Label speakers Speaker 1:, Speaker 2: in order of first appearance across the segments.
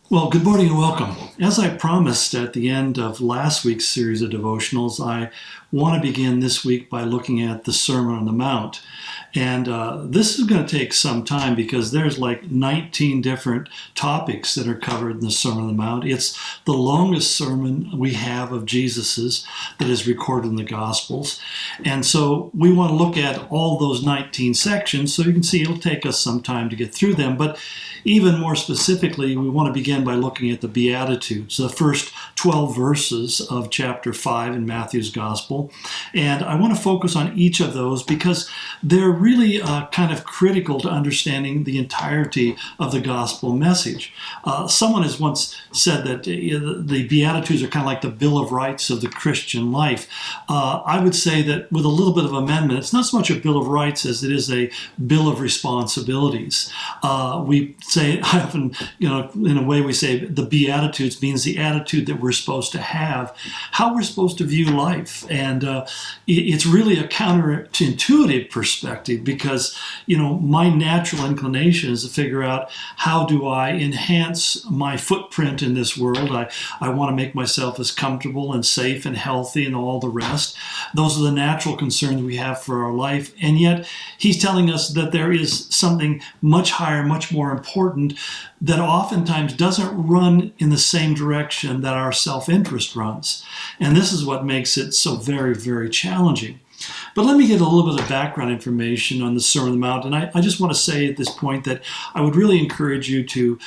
Speaker 1: Well, good morning and welcome. As I promised at the end of last week's series of devotionals, I want to begin this week by looking at the Sermon on the Mount. And this is going to take some time because there's like 19 different topics that are covered in the Sermon on the Mount. It's the longest sermon we have of Jesus's that is recorded in the Gospels. And so we want to look at all those 19 sections. So you can see it'll take us some time to get through them. But even more specifically, we want to begin by looking at the Beatitudes, the first 12 verses of chapter 5 in Matthew's Gospel. And I want to focus on each of those because they're really kind of critical to understanding the entirety of the gospel message. Someone has once said that the Beatitudes are kind of like the Bill of Rights of the Christian life. I would say that with a little bit of amendment, it's not so much a Bill of Rights as it is a Bill of Responsibilities. We say, I often, in a way we say the Beatitudes means the attitude that we're supposed to have, how we're supposed to view life. And it's really a counterintuitive perspective because, my natural inclination is to figure out how do I enhance my footprint in this world. I want to make myself as comfortable and safe and healthy and all the rest. Those are the natural concerns we have for our life. And yet he's telling us that there is something much higher, much more important that oftentimes doesn't run in the same direction that our self-interest runs. And this is what makes it so very, very challenging. But let me get a little bit of background information on the Sermon on the Mount. And I just want to say at this point that I would really encourage you to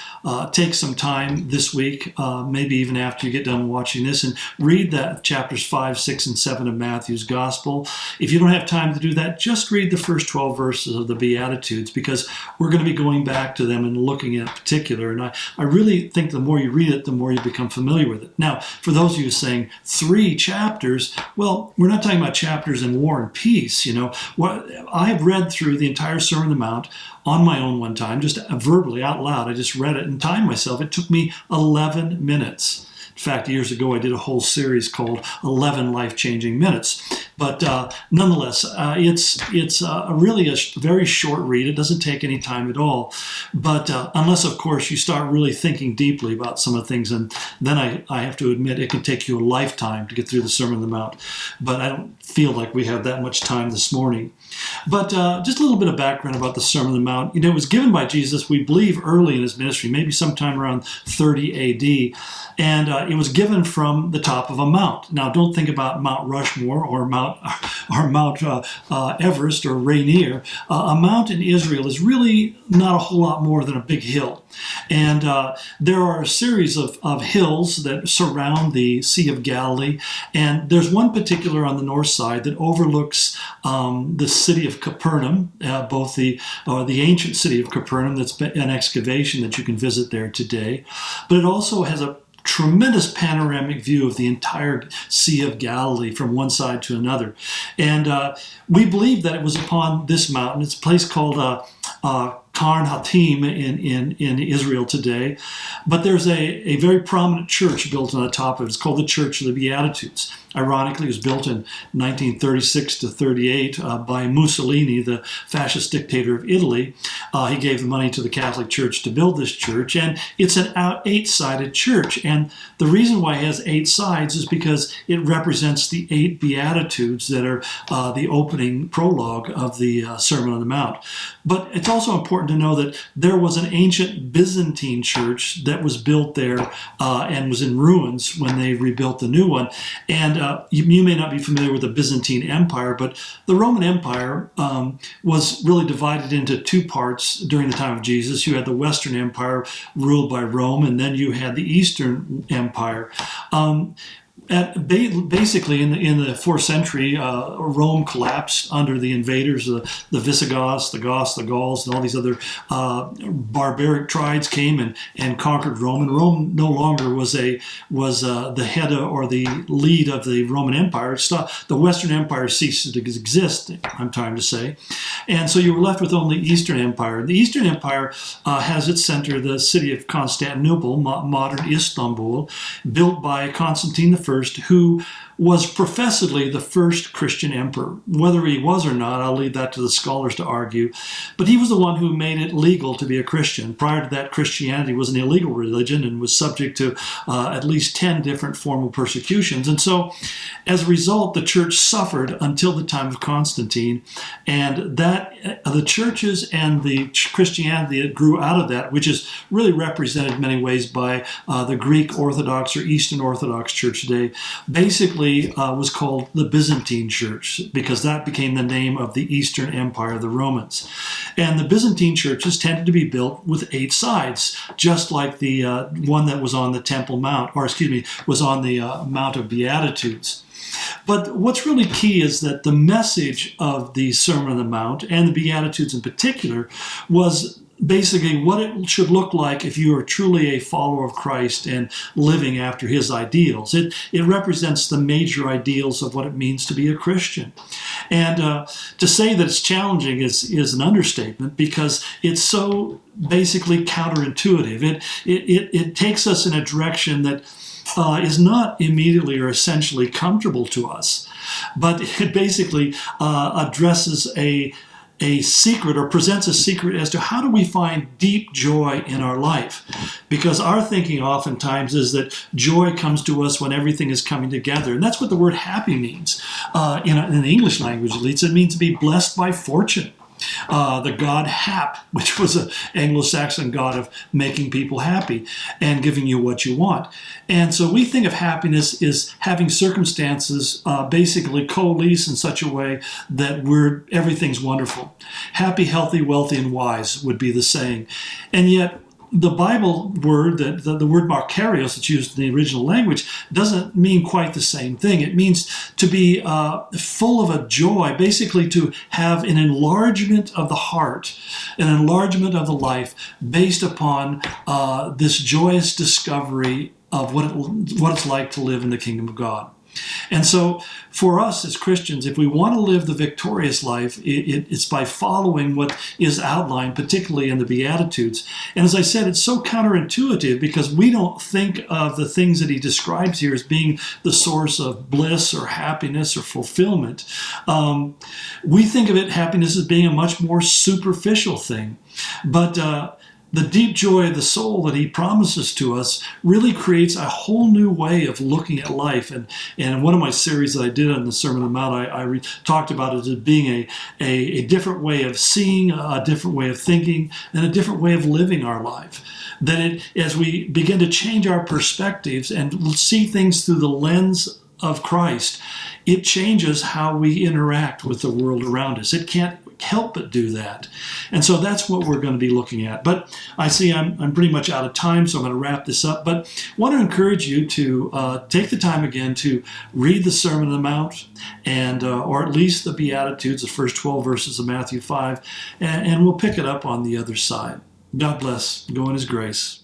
Speaker 1: take some time this week, maybe even after you get done watching this, and read that chapters 5, 6, and 7 of Matthew's Gospel. If you don't have time to do that, just read the first 12 verses of the Beatitudes because we're going to be going back to them and looking at particular. And I really think the more you read it, the more you become familiar with it. Now, for those of you saying 3 chapters, well, we're not talking about chapters in War and Peace. I have read through the entire Sermon on the Mount on my own one time, just verbally out loud. I just read it and timed myself. It took me 11 minutes. In fact, years ago, I did a whole series called 11 Life-Changing Minutes. But nonetheless, it's really a very short read. It doesn't take any time at all. But unless, of course, you start really thinking deeply about some of the things, and then I have to admit it can take you a lifetime to get through the Sermon on the Mount. But I don't feel like we have that much time this morning. But just a little bit of background about the Sermon on the Mount. It was given by Jesus, we believe, early in his ministry, maybe sometime around 30 A.D., and it was given from the top of a mount. Now, don't think about Mount Rushmore or Mount Everest or Rainier. A mount in Israel is really not a whole lot more than a big hill. And there are a series of hills that surround the Sea of Galilee. And there's one particular on the north side that overlooks the city of Capernaum, both the ancient city of Capernaum, that's been an excavation that you can visit there today. But it also has a tremendous panoramic view of the entire Sea of Galilee from one side to another. And we believe that it was upon this mountain. It's a place called Karn Hatim in Israel today. But there's a very prominent church built on the top of it. It's called the Church of the Beatitudes. Ironically, it was built in 1936 to 38 by Mussolini, the fascist dictator of Italy. He gave the money to the Catholic Church to build this church, and it's an 8-sided church. And the reason why it has 8 sides is because it represents the 8 Beatitudes that are the opening prologue of the Sermon on the Mount. But it's also important to know that there was an ancient Byzantine church that was built there and was in ruins when they rebuilt the new one. And you may not be familiar with the Byzantine Empire, but the Roman Empire was really divided into 2 parts during the time of Jesus. You had the Western Empire ruled by Rome, and then you had the Eastern Empire. Basically, in the 4th century, Rome collapsed under the invaders, the Visigoths, the Goths, the Gauls, and all these other barbaric tribes came and conquered Rome. And Rome no longer was the head or the lead of the Roman Empire. The Western Empire ceased to exist, I'm trying to say. And so you were left with only Eastern Empire. The Eastern Empire has its center the city of Constantinople, modern Istanbul, built by Constantine I who was professedly the first Christian emperor. Whether he was or not, I'll leave that to the scholars to argue. But he was the one who made it legal to be a Christian. Prior to that, Christianity was an illegal religion and was subject to at least 10 different formal persecutions. And so, as a result, the church suffered until the time of Constantine. And that the churches and the Christianity that grew out of that, which is really represented in many ways by the Greek Orthodox or Eastern Orthodox Church today, basically was called the Byzantine Church, because that became the name of the Eastern Empire of the Romans. And the Byzantine churches tended to be built with 8 sides, just like the one that was on the Temple Mount, was on the Mount of Beatitudes. But what's really key is that the message of the Sermon on the Mount, and the Beatitudes in particular, was basically what it should look like if you are truly a follower of Christ and living after his ideals. It represents the major ideals of what it means to be a Christian. And to say that it's challenging is an understatement, because it's so basically counterintuitive. It takes us in a direction that is not immediately or essentially comfortable to us, but it basically addresses a secret, or presents a secret as to how do we find deep joy in our life. Because our thinking oftentimes is that joy comes to us when everything is coming together. And that's what the word happy means. In the English language, at least, it means to be blessed by fortune. The god Hap, which was an Anglo-Saxon god of making people happy and giving you what you want. And so we think of happiness as having circumstances basically coalesce in such a way that everything's wonderful. Happy, healthy, wealthy, and wise would be the saying. And yet, the Bible word, the word makarios that's used in the original language, doesn't mean quite the same thing. It means to be full of a joy, basically to have an enlargement of the heart, an enlargement of the life based upon this joyous discovery of what it's like to live in the kingdom of God. And so for us as Christians, if we want to live the victorious life, it's by following what is outlined, particularly in the Beatitudes. And as I said, it's so counterintuitive, because we don't think of the things that he describes here as being the source of bliss or happiness or fulfillment. We think of happiness as being a much more superficial thing. But the deep joy of the soul that he promises to us really creates a whole new way of looking at life. And in one of my series that I did on the Sermon on the Mount, I talked about it as being a different way of seeing, a different way of thinking, and a different way of living our life. That as we begin to change our perspectives and see things through the lens of Christ, it changes how we interact with the world around us. It can't help but do that. And so that's what we're going to be looking at. But I see I'm pretty much out of time, so I'm going to wrap this up. But I want to encourage you to take the time again to read the Sermon on the Mount, and or at least the Beatitudes, the first 12 verses of Matthew 5, and we'll pick it up on the other side. God bless. Go in his grace.